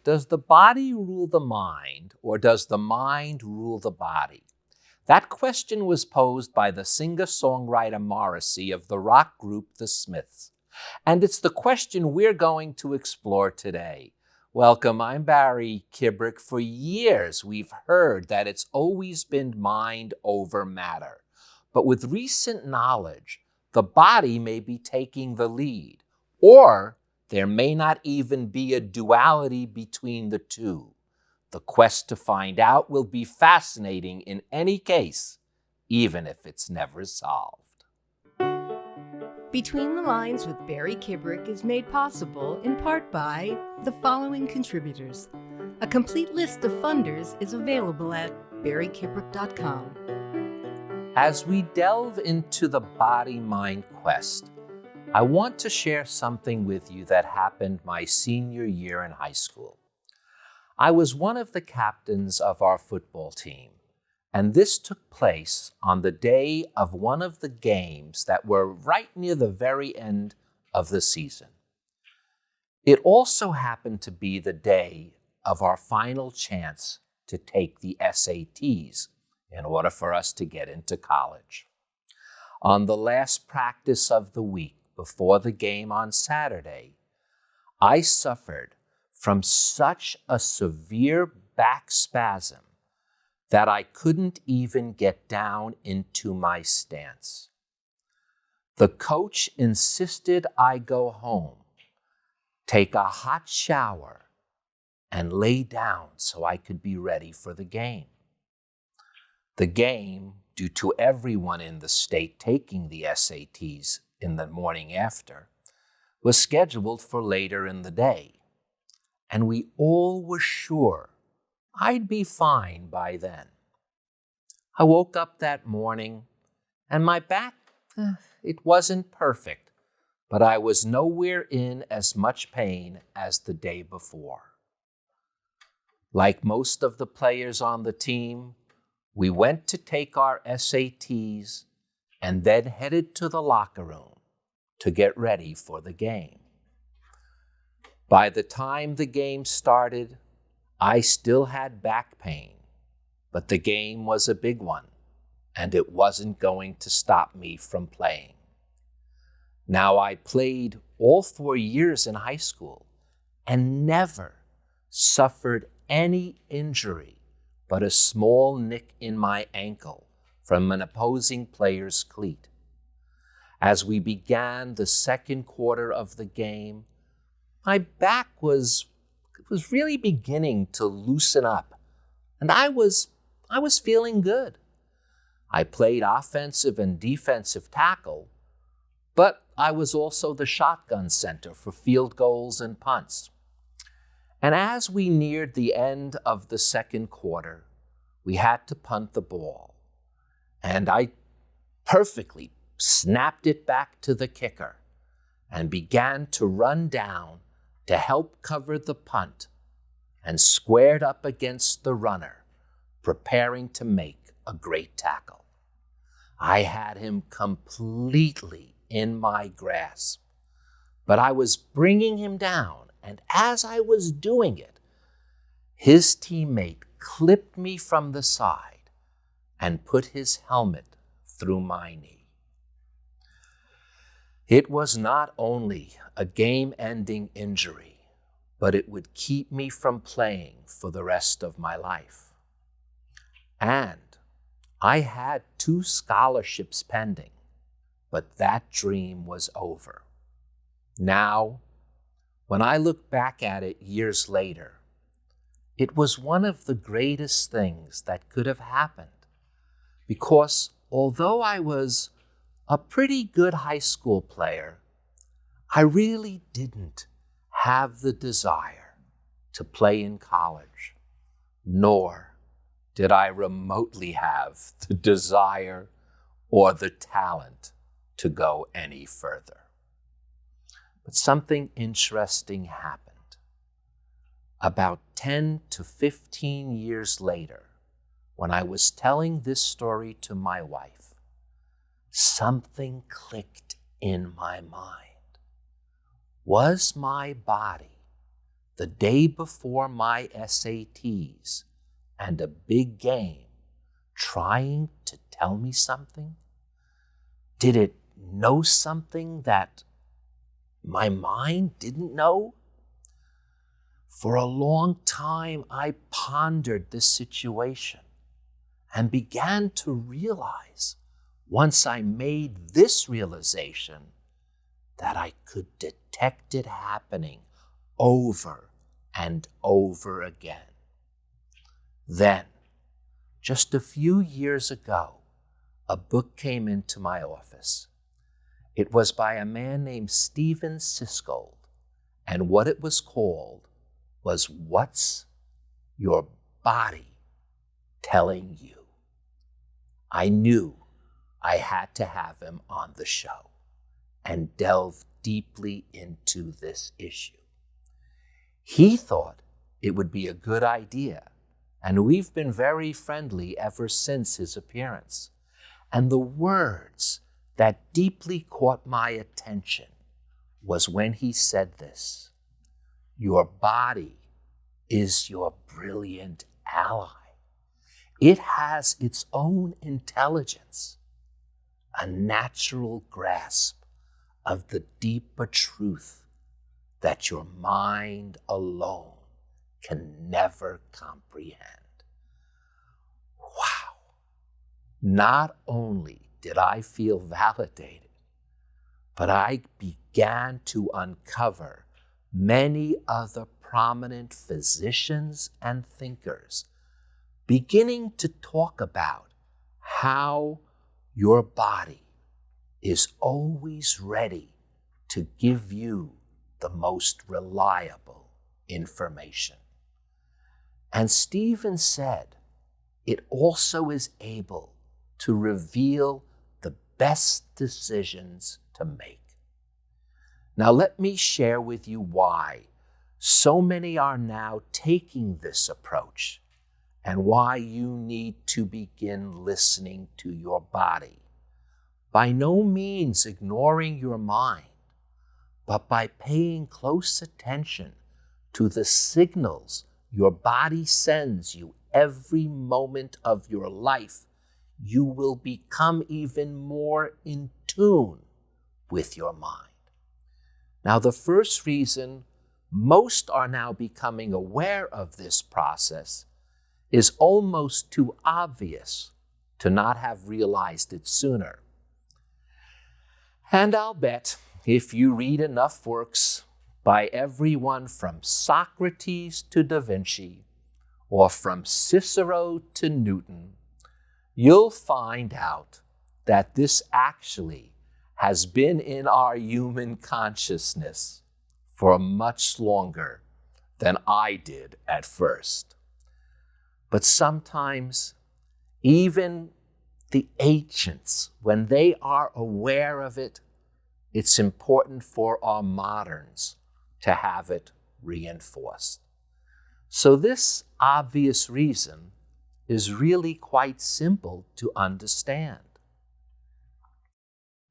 does the body rule the mind, or does the mind rule the body? That question was posed by the singer-songwriter Morrissey of the rock group The Smiths. And it's the question we're going to explore today. Welcome, I'm Barry Kibrick. For years, we've heard that it's always been mind over matter. But with recent knowledge, the body may be taking the lead, or there may not even be a duality between the two. The quest to find out will be fascinating in any case, even if it's never solved. Between the Lines with Barry Kibrick is made possible in part by the following contributors. A complete list of funders is available at barrykibrick.com. As we delve into the body-mind quest, I want to share something with you that happened my senior year in high school. I was one of the captains of our football team, and this took place on the day of one of the games that were right near the very end of the season. It also happened to be the day of our final chance to take the SATs in order for us to get into college. On the last practice of the week, before the game on Saturday, I suffered from such a severe back spasm that I couldn't even get down into my stance. The coach insisted I go home, take a hot shower, and lay down so I could be ready for the game. The game, due to everyone in the state taking the SATs in the morning after, was scheduled for later in the day, and we all were sure I'd be fine by then. I woke up that morning, and my back, it wasn't perfect, but I was nowhere in as much pain as the day before. Like most of the players on the team, we went to take our SATs and then headed to the locker room to get ready for the game. By the time the game started, I still had back pain, but the game was a big one, and it wasn't going to stop me from playing. Now, I played all 4 years in high school and never suffered any injury but a small nick in my ankle from an opposing player's cleat. As we began the second quarter of the game, my back was really beginning to loosen up, and I was feeling good. I played offensive and defensive tackle, but I was also the shotgun center for field goals and punts. And as we neared the end of the second quarter, we had to punt the ball. And I perfectly snapped it back to the kicker and began to run down to help cover the punt and squared up against the runner, preparing to make a great tackle. I had him completely in my grasp, but I was bringing him down, and as I was doing it, his teammate clipped me from the side and put his helmet through my knee. It was not only a game-ending injury, but it would keep me from playing for the rest of my life. And I had 2 scholarships pending, but that dream was over. Now, when I look back at it years later, it was one of the greatest things that could have happened, because although I was a pretty good high school player, I really didn't have the desire to play in college, nor did I remotely have the desire or the talent to go any further. But something interesting happened. About 10 to 15 years later, when I was telling this story to my wife, something clicked in my mind. Was my body the day before my SATs and a big game trying to tell me something? Did it know something that my mind didn't know? For a long time, I pondered this situation and began to realize, once I made this realization, that I could detect it happening over and over again. Then, just a few years ago, a book came into my office. It was by a man named Stephen Siskold, and what it was called was What's Your Body Telling You? I knew I had to have him on the show and delve deeply into this issue. He thought it would be a good idea, and we've been very friendly ever since his appearance. And the words that deeply caught my attention was when he said this: your body is your brilliant ally. It has its own intelligence, a natural grasp of the deeper truth that your mind alone can never comprehend. Wow! Not only did I feel validated, but I began to uncover many other prominent physicians and thinkers beginning to talk about how your body is always ready to give you the most reliable information. And Stephen said it also is able to reveal the best decisions to make. Now let me share with you why so many are now taking this approach and why you need to begin listening to your body. By no means ignoring your mind, but by paying close attention to the signals your body sends you every moment of your life, you will become even more in tune with your mind. Now, the first reason most are now becoming aware of this process is almost too obvious to not have realized it sooner. And I'll bet if you read enough works by everyone from Socrates to Da Vinci, or from Cicero to Newton, you'll find out that this actually has been in our human consciousness for much longer than I did at first. But sometimes, even the ancients, when they are aware of it, it's important for our moderns to have it reinforced. So this obvious reason is really quite simple to understand.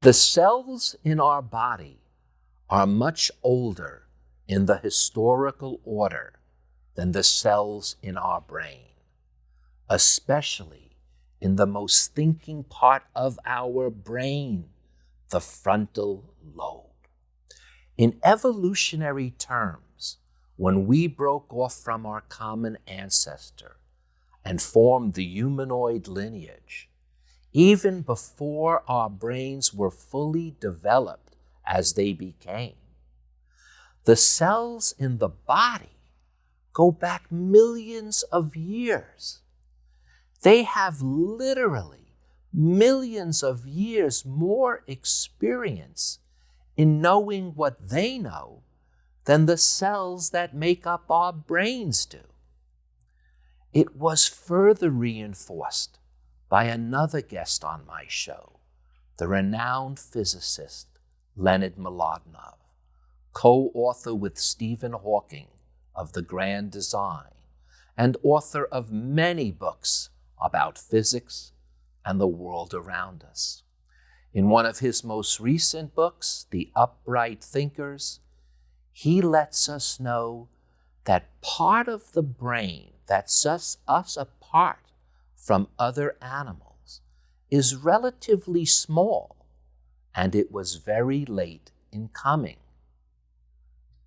The cells in our body are much older in the historical order than the cells in our brain, especially in the most thinking part of our brain, the frontal lobe. In evolutionary terms, when we broke off from our common ancestor and formed the humanoid lineage, even before our brains were fully developed as they became, the cells in the body go back millions of years. They have literally millions of years more experience in knowing what they know than the cells that make up our brains do. It was further reinforced by another guest on my show, the renowned physicist Leonard Mlodinow, co-author with Stephen Hawking of The Grand Design, and author of many books about physics and the world around us. In one of his most recent books, The Upright Thinkers, he lets us know that part of the brain that sets us apart from other animals is relatively small, and it was very late in coming.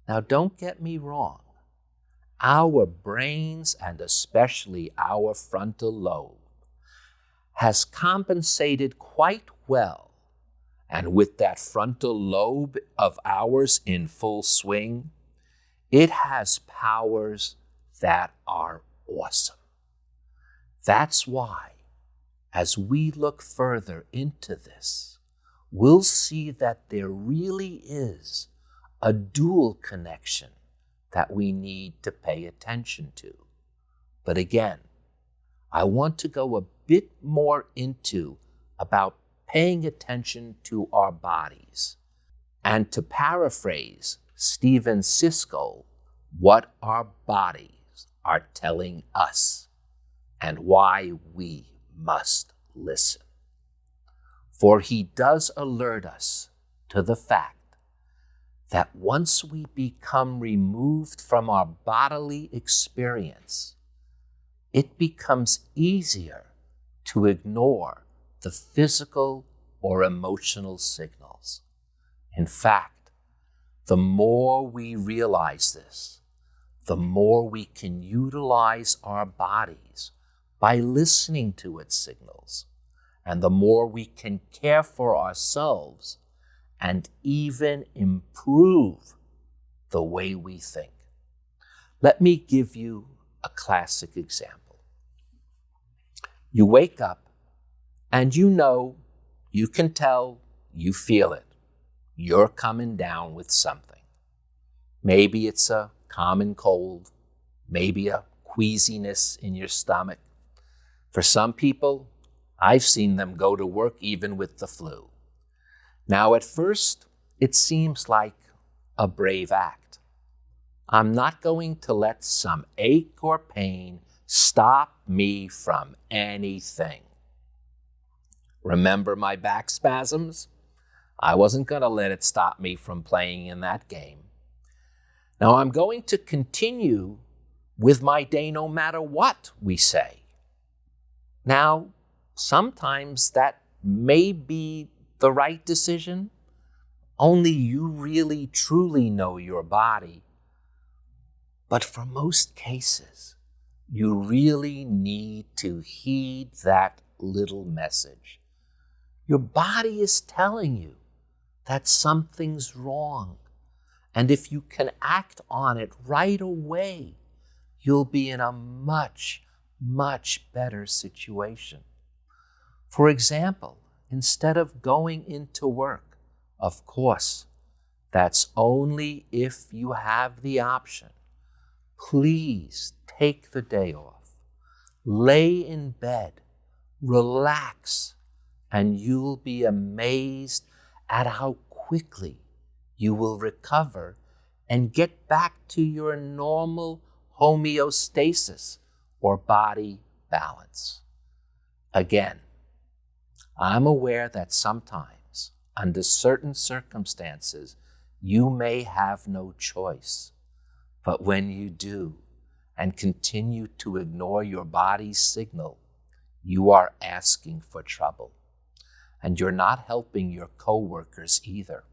Now, don't get me wrong. Our brains, and especially our frontal lobe, has compensated quite well. And with that frontal lobe of ours in full swing, it has powers that are awesome. That's why, as we look further into this, we'll see that there really is a dual connection that we need to pay attention to. But again, I want to go a bit more into about paying attention to our bodies, and to paraphrase Steven Siskel, what our bodies are telling us and why we must listen. For he does alert us to the fact that once we become removed from our bodily experience, it becomes easier to ignore the physical or emotional signals. In fact, the more we realize this, the more we can utilize our bodies by listening to its signals, and the more we can care for ourselves and even improve the way we think. Let me give you a classic example. You wake up and you can tell, you feel it. You're coming down with something. Maybe it's a common cold, maybe a queasiness in your stomach. For some people, I've seen them go to work even with the flu. Now, at first, it seems like a brave act. I'm not going to let some ache or pain stop me from anything. Remember my back spasms? I wasn't going to let it stop me from playing in that game. Now, I'm going to continue with my day no matter what we say. Now, sometimes that may be the right decision. Only you really truly know your body. But for most cases, you really need to heed that little message. Your body is telling you that something's wrong. And if you can act on it right away, you'll be in a much, much better situation. For example, instead of going into work, of course, that's only if you have the option. Please take the day off. Lay in bed, relax, and you'll be amazed at how quickly you will recover and get back to your normal homeostasis or body balance. Again, I'm aware that sometimes, under certain circumstances, you may have no choice. But when you do and continue to ignore your body's signal, you are asking for trouble. And you're not helping your coworkers either.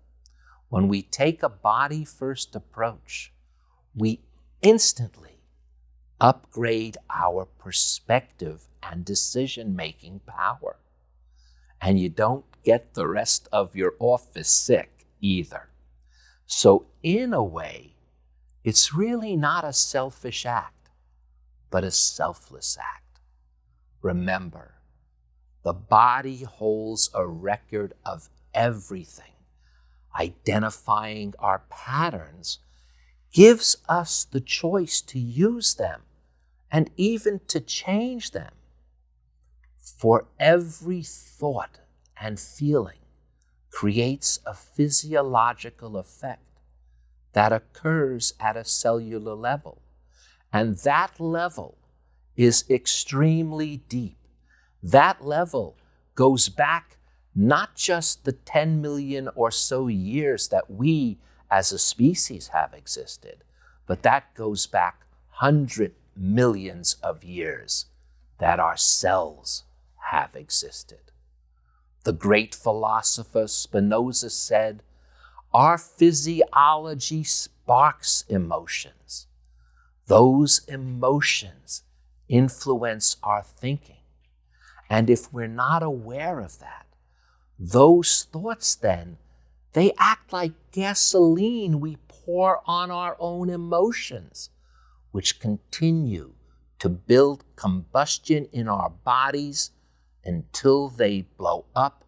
When we take a body-first approach, we instantly upgrade our perspective and decision-making power. And you don't get the rest of your office sick either. So in a way, it's really not a selfish act, but a selfless act. Remember, the body holds a record of everything. Identifying our patterns gives us the choice to use them and even to change them. For every thought and feeling creates a physiological effect that occurs at a cellular level. And that level is extremely deep. That level goes back not just the 10 million or so years that we as a species have existed, but that goes back 100 millions of years that our cells have existed. The great philosopher Spinoza said, "Our physiology sparks emotions. Those emotions influence our thinking. And if we're not aware of that, those thoughts then, they act like gasoline we pour on our own emotions, which continue to build combustion in our bodies until they blow up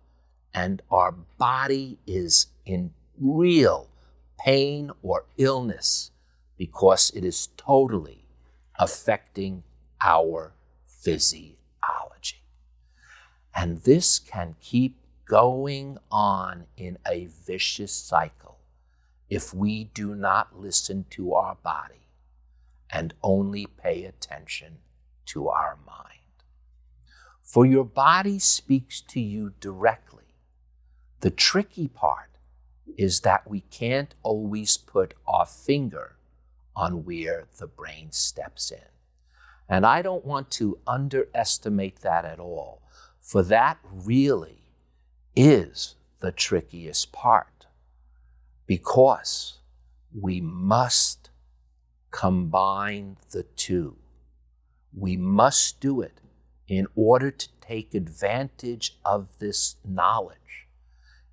and our body is in real pain or illness because it is totally affecting our physiology." And this can keep going on in a vicious cycle if we do not listen to our body and only pay attention to our mind. For your body speaks to you directly. The tricky part is that we can't always put our finger on where the brain steps in. And I don't want to underestimate that at all, for that really is the trickiest part, because we must combine the two. We must do it in order to take advantage of this knowledge.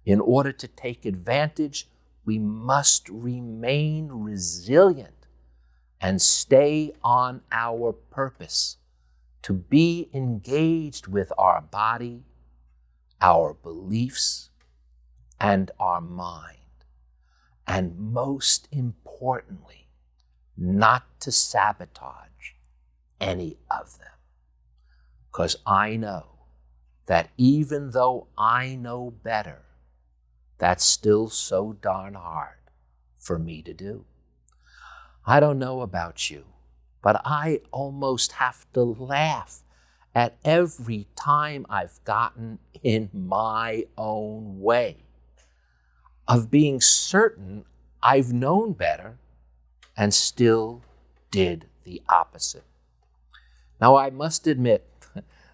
In order to take advantage, we must remain resilient and stay on our purpose to be engaged with our body, our beliefs, and our mind. And most importantly, not to sabotage any of them. Because I know that even though I know better, that's still so darn hard for me to do. I don't know about you, but I almost have to laugh at every time I've gotten in my own way of being certain I've known better and still did the opposite. Now, I must admit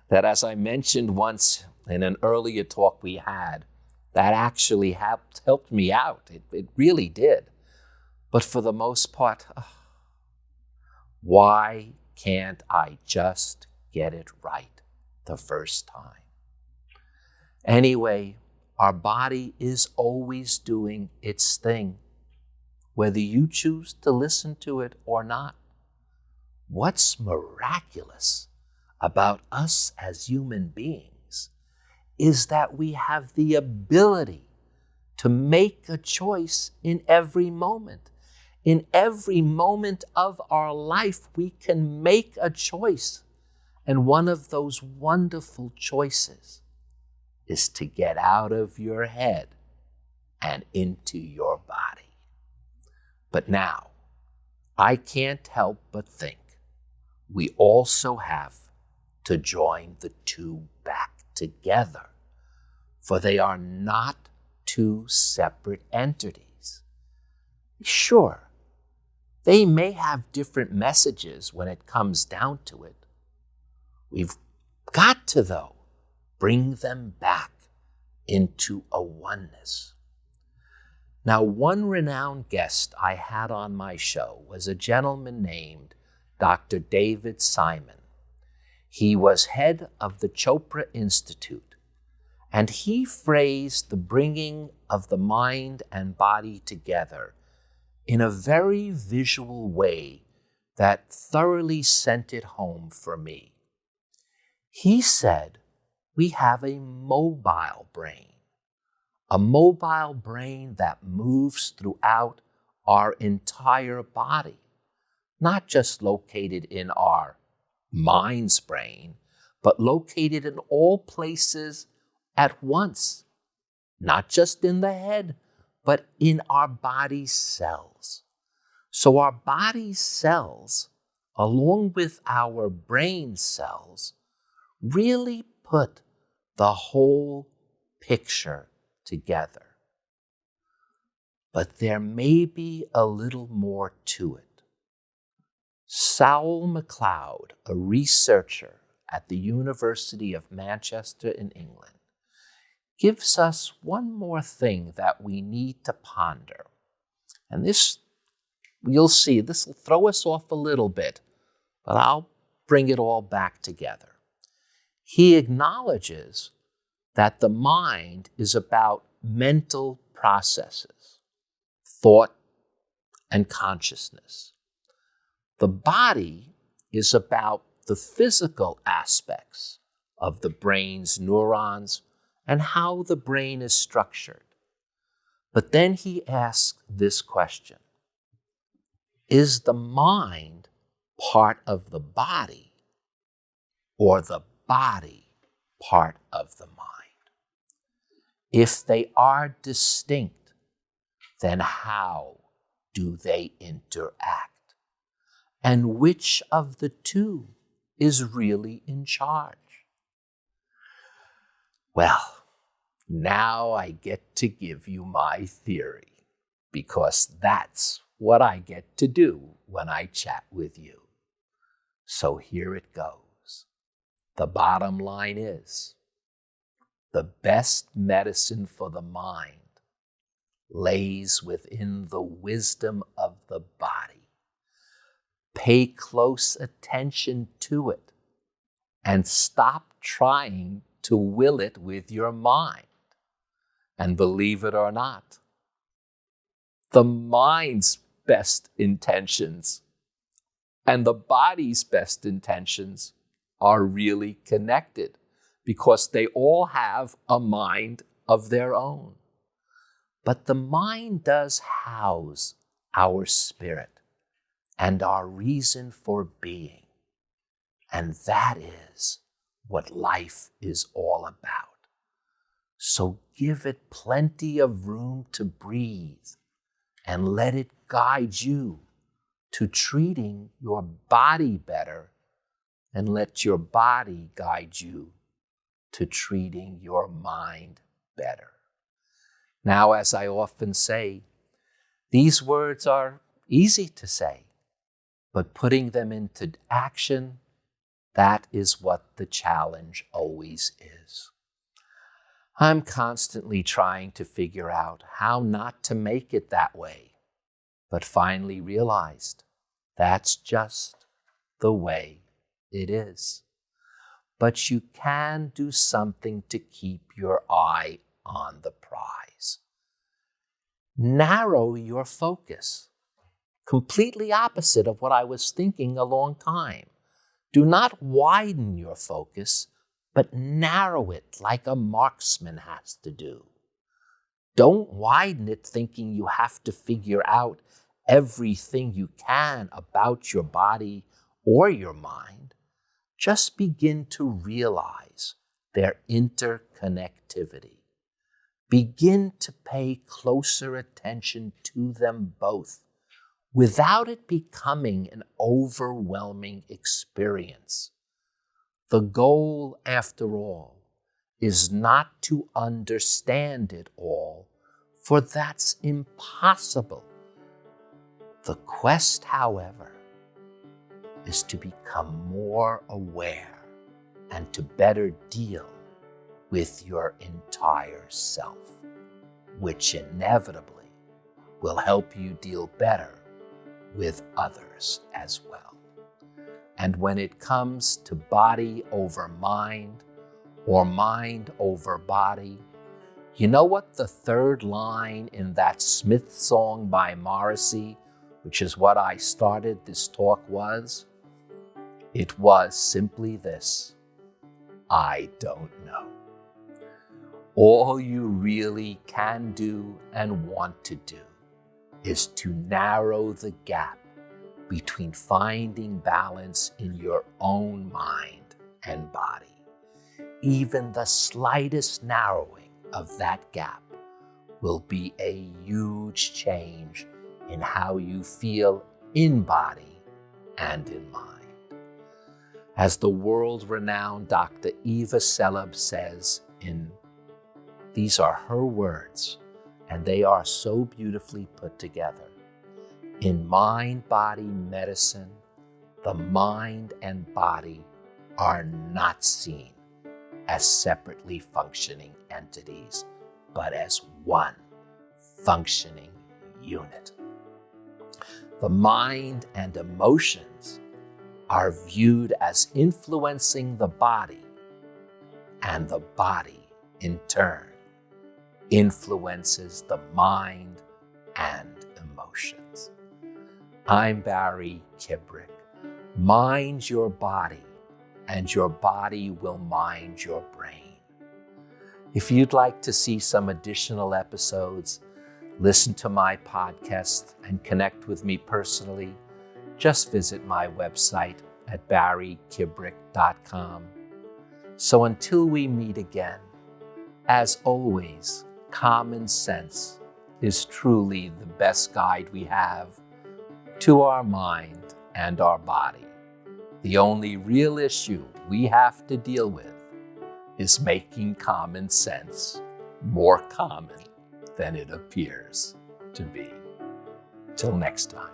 that, as I mentioned once in an earlier talk we had, that actually helped me out. It really did. But for the most part, why can't I just get it right the first time? Anyway, our body is always doing its thing, whether you choose to listen to it or not. What's miraculous about us as human beings is that we have the ability to make a choice in every moment. In every moment of our life, we can make a choice. And one of those wonderful choices is to get out of your head and into your body. But now, I can't help but think we also have to join the two back together, for they are not two separate entities. Sure, they may have different messages when it comes down to it. We've got to, though, bring them back into a oneness. Now, one renowned guest I had on my show was a gentleman named Dr. David Simon. He was head of the Chopra Institute, and he phrased the bringing of the mind and body together in a very visual way that thoroughly sent it home for me. He said, we have a mobile brain that moves throughout our entire body, not just located in our mind's brain, but located in all places at once, not just in the head, but in our body's cells. So our body's cells, along with our brain cells, really put the whole picture together. But there may be a little more to it. Saul MacLeod, a researcher at the University of Manchester in England, gives us one more thing that we need to ponder. And this, you'll see, this will throw us off a little bit, but I'll bring it all back together. He acknowledges that the mind is about mental processes, thought, and consciousness. The body is about the physical aspects of the brain's neurons and how the brain is structured. But then he asks this question: is the mind part of the body or the body part of the mind? If they are distinct, then how do they interact? And which of the two is really in charge? Well, now I get to give you my theory, because that's what I get to do when I chat with you. So here it goes. The bottom line is, the best medicine for the mind lays within the wisdom of the body. Pay close attention to it and stop trying to will it with your mind. And believe it or not, the mind's best intentions and the body's best intentions are really connected, because they all have a mind of their own. But the mind does house our spirit and our reason for being. And that is what life is all about. So give it plenty of room to breathe and let it guide you to treating your body better, and let your body guide you to treating your mind better. Now, as I often say, these words are easy to say, but putting them into action, that is what the challenge always is. I'm constantly trying to figure out how not to make it that way, but finally realized that's just the way it is. But you can do something to keep your eye on the prize. Narrow your focus. Completely opposite of what I was thinking a long time. Do not widen your focus, but narrow it like a marksman has to do. Don't widen it thinking you have to figure out everything you can about your body or your mind. Just begin to realize their interconnectivity. Begin to pay closer attention to them both, without it becoming an overwhelming experience. The goal, after all, is not to understand it all, for that's impossible. The quest, however, is to become more aware and to better deal with your entire self, which inevitably will help you deal better with others as well. And when it comes to body over mind or mind over body, you know what the third line in that Smith song by Morrissey, which is what I started this talk, was? It was simply this: I don't know. All you really can do and want to do is to narrow the gap between finding balance in your own mind and body. Even the slightest narrowing of that gap will be a huge change in how you feel in body and in mind. As the world-renowned Dr. Eva Selab says these are her words, and they are so beautifully put together. In mind-body medicine, the mind and body are not seen as separately functioning entities, but as one functioning unit. The mind and emotions are viewed as influencing the body, and the body, in turn, influences the mind and emotions. I'm Barry Kibrick. Mind your body, and your body will mind your brain. If you'd like to see some additional episodes, listen to my podcast, and connect with me personally, just visit my website at barrykibrick.com. So until we meet again, as always, common sense is truly the best guide we have to our mind and our body. The only real issue we have to deal with is making common sense more common than it appears to be. Till next time.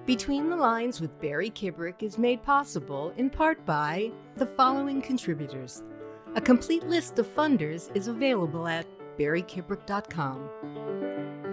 Between the Lines with Barry Kibrick is made possible in part by the following contributors. A complete list of funders is available at barrykibrick.com.